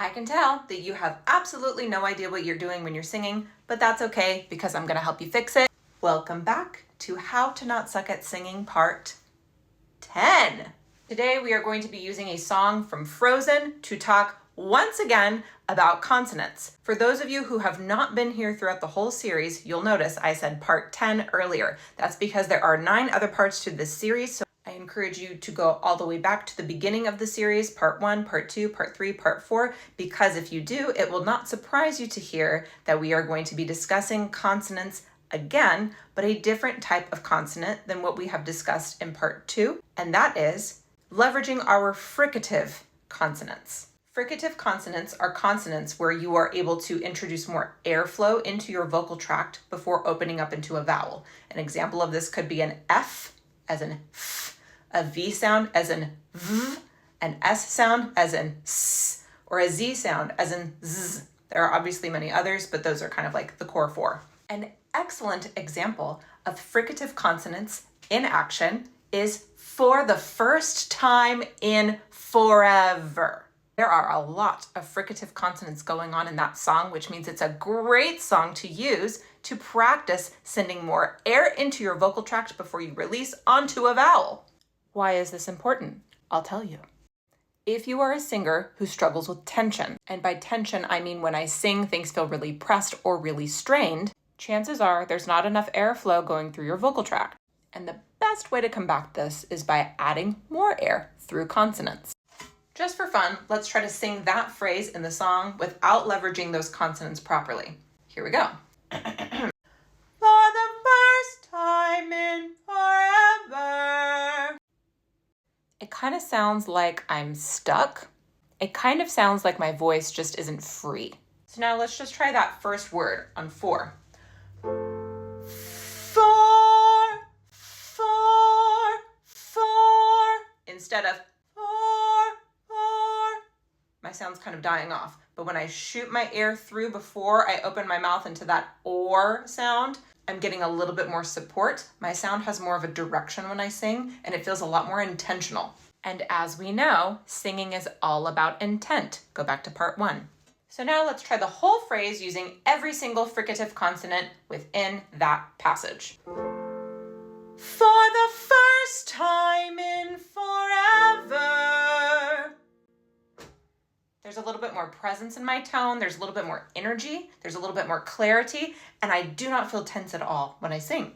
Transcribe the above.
I can tell that you have absolutely no idea what you're doing when you're singing, but that's okay because I'm gonna help you fix it. Welcome back to How to Not Suck at Singing Part 10. Today we are going to be using a song from Frozen to talk once again about consonants. For those of you who have not been here throughout the whole series, you'll notice I said part 10 earlier. That's because there are 9 other parts to this series, so I encourage you to go all the way back to the beginning of the series, part 1, part 2, part 3, part 4, because if you do, it will not surprise you to hear that we are going to be discussing consonants again, but a different type of consonant than what we have discussed in part 2, and that is leveraging our fricative consonants. Frickative consonants are consonants where you are able to introduce more airflow into your vocal tract before opening up into a vowel. An example of this could be an F as in F, a V sound as in V, an S sound as in S, or a Z sound as in Z. There are obviously many others, but those are kind of like the core 4. An excellent example of fricative consonants in action is for the first time in forever. There are a lot of fricative consonants going on in that song, which means it's a great song to use to practice sending more air into your vocal tract before you release onto a vowel. Why is this important? I'll tell you. If you are a singer who struggles with tension, and by tension I mean when I sing things feel really pressed or really strained, chances are there's not enough airflow going through your vocal tract. And the best way to combat this is by adding more air through consonants. Just for fun, let's try to sing that phrase in the song without leveraging those consonants properly. Here we go. For the first time in forever. It kind of sounds like I'm stuck. It kind of sounds like my voice just isn't free. So now let's just try that first word on 4. Instead of my sound's kind of dying off. But when I shoot my air through before I open my mouth into that or sound, I'm getting a little bit more support. My sound has more of a direction when I sing, and it feels a lot more intentional. And as we know, singing is all about intent. Go back to part 1. So now let's try the whole phrase using every single fricative consonant within that passage. For the first time in forever. There's a little bit more presence in my tone, there's a little bit more energy, there's a little bit more clarity, and I do not feel tense at all when I sing.